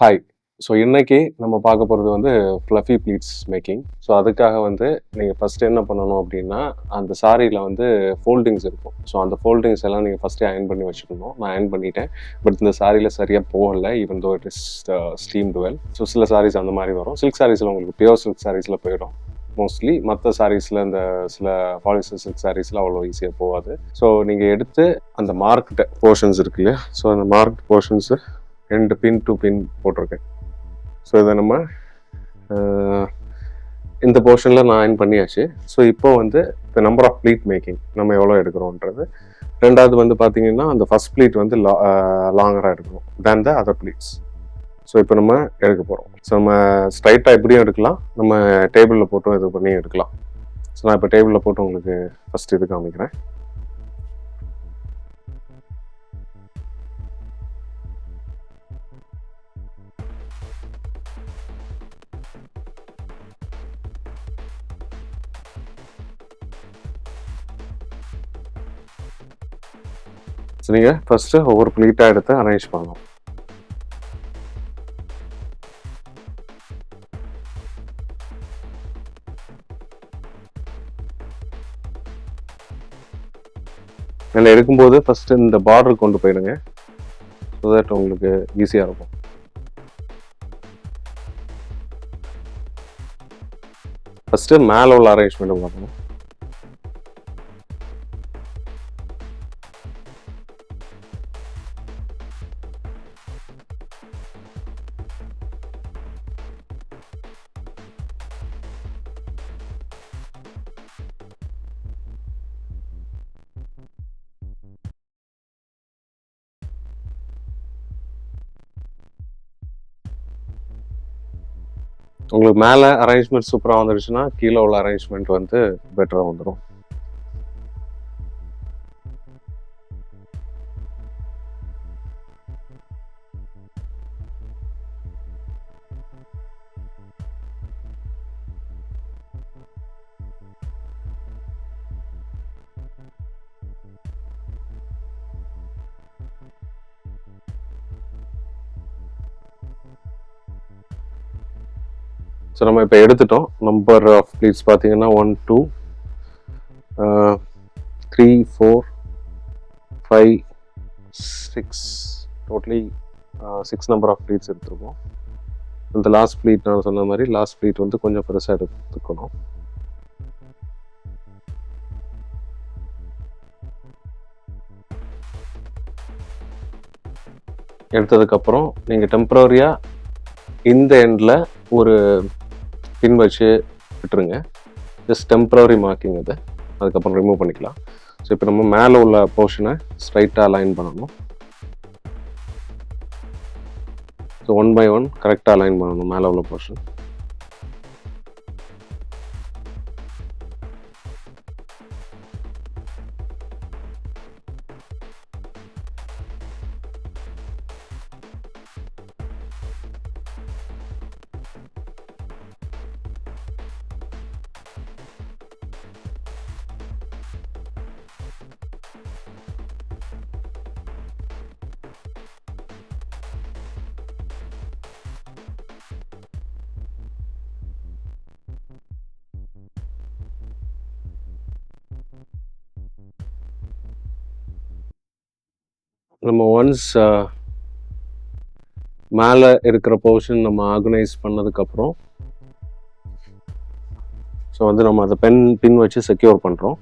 Hi. So இன்னைக்கு நம்ம பார்க்க போகிறது வந்து ஃப்ளஃபி ப்ளீட்ஸ் மேக்கிங். ஸோ அதுக்காக வந்து நீங்கள் ஃபஸ்ட்டு என்ன பண்ணணும் அப்படின்னா, அந்த சாரியில் வந்து ஃபோல்டிங்ஸ் இருக்கும். ஸோ அந்த ஃபோல்டிங்ஸ் எல்லாம் நீங்கள் ஃபஸ்ட்டே அயர்ன் பண்ணி வச்சுக்கணும். நான் அயர்ன் பண்ணிட்டேன். பட் இந்த சாரியில் சரியாக போகலை, even though it is steamed well. So சில சாரீஸ் அந்த மாதிரி வரும். சில்க் சாரீஸில் உங்களுக்கு பியூர் சில்க் சாரீஸில் போயிடும் மோஸ்ட்லி. மற்ற சாரீஸில் இந்த சில பாலிஸ்டர் சில்க் சாரீஸில் அவ்வளோ ஈஸியாக போகாது. ஸோ நீங்கள் எடுத்து அந்த மார்க்டு போர்ஷன்ஸ் இருக்கு இல்லையா, ஸோ அந்த மார்க்டு போர்ஷன்ஸு 2 பின் டு பின் போட்டிருக்கேன். ஸோ இதை நம்ம இந்த போர்ஷனில் நான் அயர்ன் பண்ணியாச்சு. ஸோ இப்போ வந்து இந்த நம்பர் ஆஃப் ப்ளீட் மேக்கிங் நம்ம எவ்வளோ எடுக்கிறோன்றது. ரெண்டாவது வந்து பார்த்தீங்கன்னா அந்த ஃபஸ்ட் ப்ளீட் வந்து லாங்கராக எடுக்கணும் தேன் த அதர் ப்ளீட்ஸ். ஸோ இப்போ நம்ம எடுக்க போகிறோம். ஸோ நம்ம ஸ்ட்ரைட்டாக எப்படியும் எடுக்கலாம், நம்ம டேபிளில் போட்டும் இது பண்ணி எடுக்கலாம். ஸோ நான் இப்போ டேபிளில் போட்டு உங்களுக்கு ஃபஸ்ட் இது காமிக்கிறேன். ஸோ நீங்கள் ஃபஸ்ட்டு ஒவ்வொரு ப்ளீட்டாக எடுத்து அரேஞ்ச் பண்ணணும். இதில் எடுக்கும்போது ஃபஸ்ட்டு இந்த பார்டர் கொண்டு போயிடுங்க, ஸோ தட் உங்களுக்கு ஈஸியாக இருக்கும். ஃபஸ்ட்டு மேலே உள்ள அரேஞ்ச்மெண்ட்டை பார்க்கணும். உங்களுக்கு மேலே அரேஞ்ச்மெண்ட் சூப்பராக வந்துடுச்சுன்னா கீழே உள்ள அரேஞ்ச்மெண்ட் வந்து பெட்டராக வந்துடும். ஸோ நம்ம இப்போ எடுத்துட்டோம். நம்பர் ஆஃப் ப்ளீட்ஸ் பார்த்தீங்கன்னா 1 2 3 4 5 6 டோட்டலி 6 நம்பர் ஆஃப் ப்ளீட்ஸ் எடுத்துருக்கோம். இந்த லாஸ்ட் ப்ளீட் நான் சொன்ன மாதிரி லாஸ்ட் ப்ளீட் வந்து கொஞ்சம் பெருசாக எடுத்துக்கணும். எடுத்ததுக்கப்புறம் நீங்கள் டெம்பரரியாக இந்த எண்டில் ஒரு பின் வச்சு விட்டுருங்க. ஜஸ்ட் டெம்பரரி மார்க்கிங் இது, அதுக்கப்புறம் ரிமூவ் பண்ணிக்கலாம். ஸோ இப்போ நம்ம மேலே உள்ள போர்ஷனை ஸ்ட்ரைட்டாக அலைன் பண்ணணும். ஸோ 1 by 1 கரெக்டாக அலைன் பண்ணணும் மேலே உள்ள போர்ஷன். நம்ம ஒன்ஸ் மேலே இருக்கிற போர்ஷன் நம்ம ஆர்கனைஸ் பண்ணதுக்கப்புறம் ஸோ வந்து நம்ம அதை பின் வச்சு செக்யூர் பண்ணுறோம்.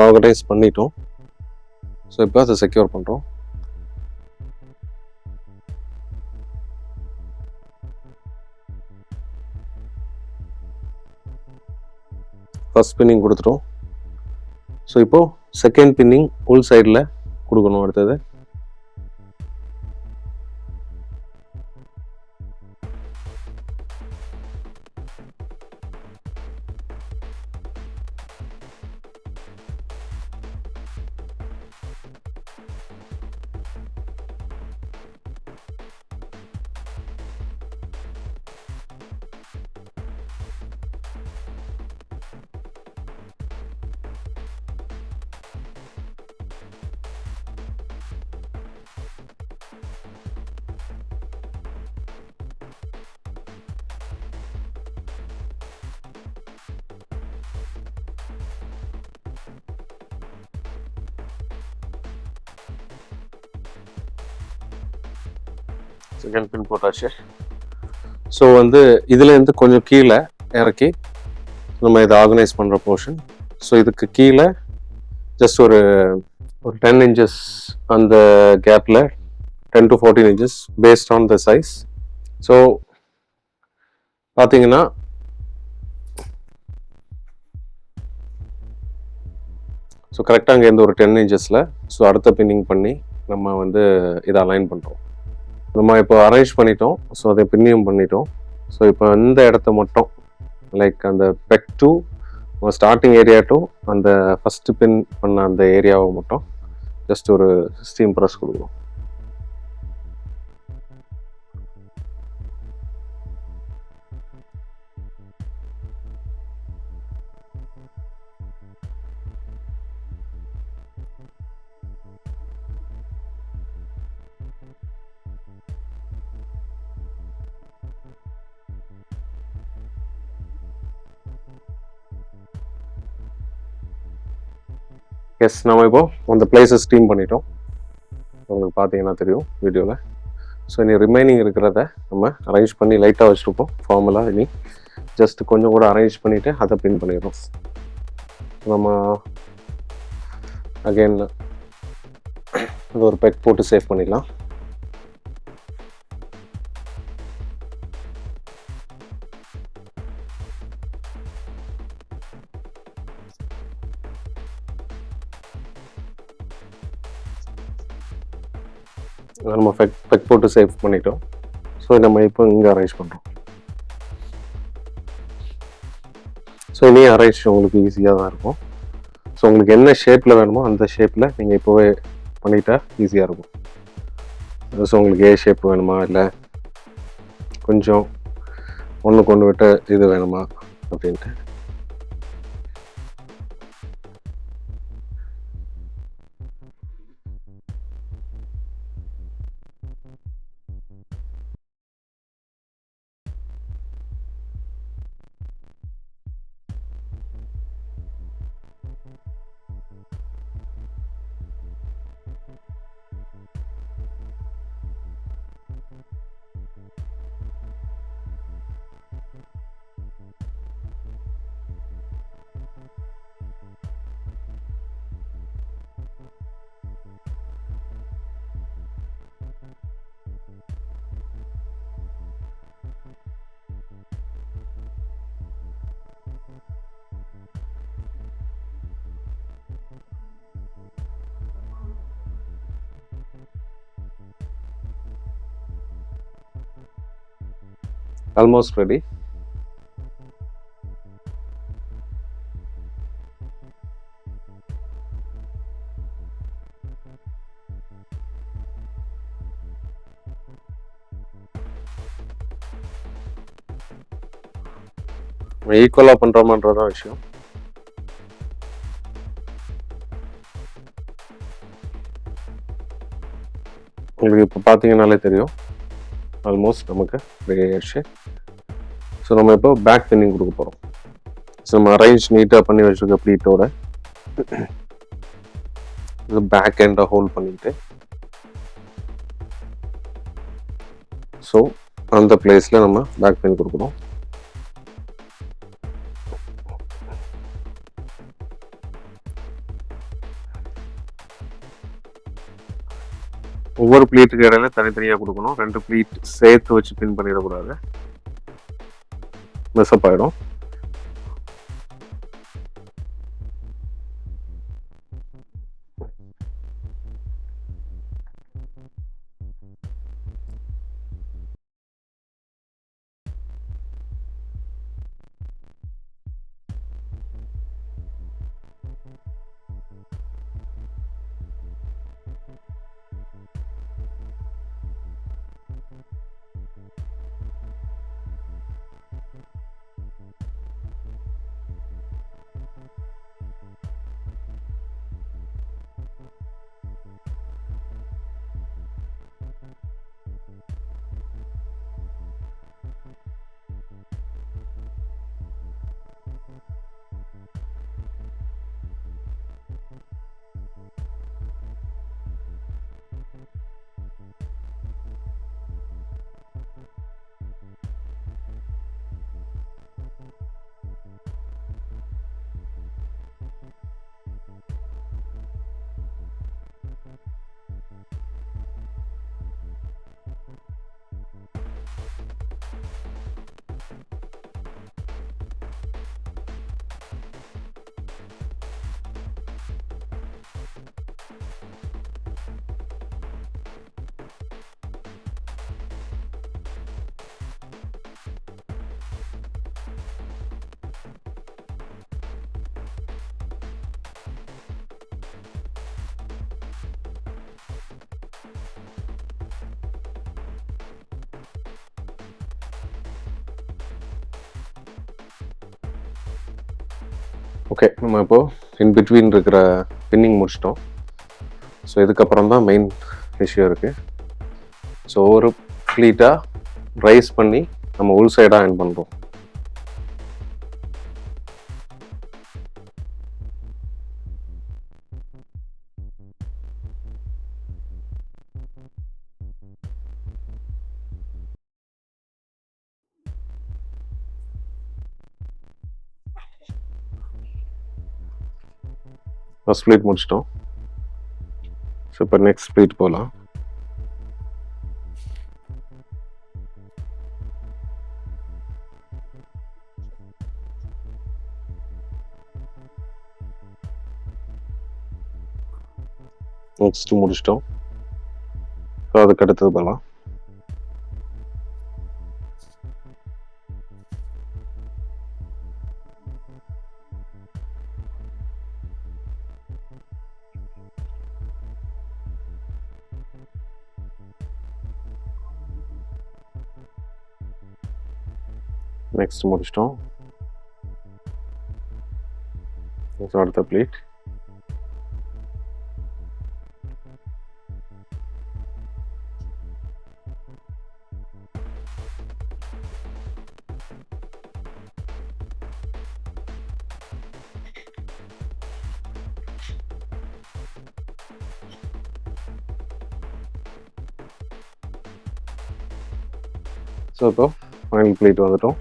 ஆர்கனைஸ் பண்ணிட்டோம். ஸோ இப்போ அதை செக்யூர் பண்ணுறோம். ஃபர்ஸ்ட் பின்னிங் கொடுத்துட்டோம். ஸோ இப்போது செகண்ட் பின்னிங் உள் சைடில் கொடுக்கணும். அடுத்தது செகண்ட் பின் போட்டாச்சு. ஸோ வந்து இதுலேருந்து கொஞ்சம் கீழே இறக்கி நம்ம இதை ஆர்கனைஸ் பண்ணுற போர்ஷன். ஸோ இதுக்கு கீழே ஜஸ்ட் ஒரு 10 inches அந்த கேப்பில் 10 to 14 inches based on the size. So பார்த்தீங்கன்னா ஸோ கரெக்டாக அங்கேருந்து ஒரு 10 inches ஸோ அடுத்த பின்னிங் பண்ணி நம்ம வந்து இதை அலைன் பண்ணுறோம். நம்ம இப்போ அரேஞ்ச் பண்ணிட்டோம். ஸோ அதை பின்னியும் பண்ணிட்டோம். ஸோ இப்போ இந்த இடத்த மட்டும் லைக் அந்த பெக் டு ஸ்டார்டிங் ஏரியா டு அந்த ஃபஸ்ட்டு பின் பண்ண அந்த ஏரியாவை மட்டும் ஜஸ்ட் ஒரு ஸ்டீம் ப்ரெஸ் கொடுக்குறோம். எஸ், நம்ம இப்போ அந்த பிளேஸை ஸ்டீம் பண்ணிட்டோம். உங்களுக்கு பார்த்தீங்கன்னா தெரியும் வீடியோவில். ஸோ இனி ரிமைனிங் இருக்கிறத நம்ம அரேஞ்ச் பண்ணி லைட்டாக வச்சுருப்போம் ஃபார்மலாக. இனி ஜஸ்ட் கொஞ்சம் கூட அரேஞ்ச் பண்ணிவிட்டு அதை பின் பண்ணிடுறோம். நம்ம அகெயின் இது ஒரு பெக் போட்டு சேவ் பண்ணிடலாம். நம்ம பெக் போட்டு சேவ் பண்ணிட்டோம். ஸோ நம்ம இப்போ இங்கே அரேஞ்ச் பண்ணுறோம். ஸோ இனி அரேஞ்ச் உங்களுக்கு ஈஸியாக தான் இருக்கும். ஸோ உங்களுக்கு என்ன ஷேப்பில் வேணுமோ அந்த ஷேப்பில் நீங்கள் இப்போவே பண்ணிட்டா ஈஸியாக இருக்கும். ஸோ உங்களுக்கு ஏ ஷேப் வேணுமா, இல்லை கொஞ்சம் ஒன்று கொண்டு விட்டு இது வேணுமா அப்படின்ட்டு. Almost ready. ஈக்குவலாக பண்ணுறோமான்றதான் விஷயம். உங்களுக்கு இப்போ பார்த்தீங்கன்னாலே தெரியும் ஆல்மோஸ்ட் நமக்கு ரெடி ஆயிடுச்சு. ஸோ நம்ம இப்போ பேக் பின்னிங் கொடுக்க போகிறோம். ஸோ நம்ம அரேஞ்ச் நீட்டாக பண்ணி வச்சுருக்க ப்ளீட்டோட இது பேக் எண்டை ஹோல்ட் பண்ணிட்டு ஸோ அந்த பிளேஸில் நம்ம பேக் பின் கொடுக்குறோம். ஒவ்வொரு ப்ளீட்டுக்கு இடையில தனித்தனியாக கொடுக்கணும். 2 ப்ளீட் சேர்த்து வச்சு பின் பண்ணிடக்கூடாது, மெஸ்அப் ஆகிடும். ஓகே, நம்ம இப்போது இன் பிட்வீன் இருக்கிற பின்னிங் முடிச்சிட்டோம். ஸோ இதுக்கப்புறம் தான் மெயின் இஷ்யூ இருக்குது. ஸோ ஒரு ப்ளீட்டாக ரைஸ் பண்ணி நம்ம உள் சைடாக அயன் பண்ணுறோம். ஃபர்ஸ்ட் ப்ளீட் முடிச்சிட்டோம். ஸோ இப்போ நெக்ஸ்ட் ப்ளீட் போகலாம். நெக்ஸ்ட் முடிச்சிட்டோம். ஸோ அதுக்கு அடுத்தது போகலாம். நெக்ஸ்ட் முடிச்சிட்டோம். அடுத்த ப்ளீட். ஸோ இப்போ ஃபைனல் ப்ளீட் வந்துட்டோம்.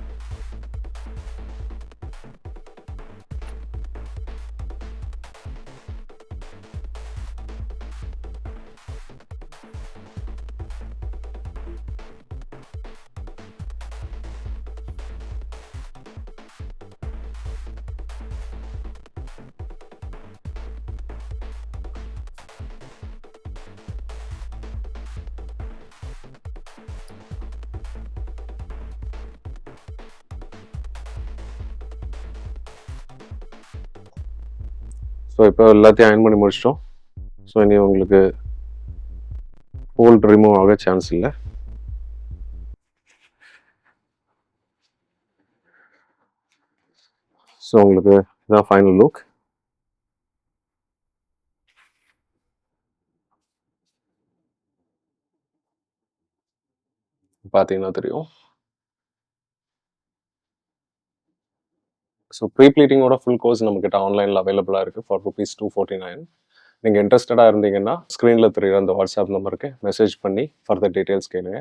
ஸோ இப்போ எல்லாத்தையும் அயன் பண்ணி முடிச்சிட்டோம். ஸோ இனி உங்களுக்கு ஃபோல்ட் ரிமூவ் ஆக சான்ஸ் இல்லை. ஸோ உங்களுக்கு இதான் ஃபைனல் லுக். பார்த்தீங்கன்னா தெரியும். ஸோ ப்ரீ ப்ளீட்டிங்கோட ஃபுல் கோர்ஸ் நம்மக்கிட்ட ஆன்லைனில் அவைலபிளாக இருக்குது ஃபார் ₹249. நீங்கள் இன்ட்ரெஸ்டடாக இருந்தீங்கன்னா ஸ்க்ரீனில் தெரியுற அந்த வாட்ஸ்அப் நம்பருக்கு மெசேஜ் பண்ணி ஃபர்தர் டீட்டெயில்ஸ் கேளுங்க.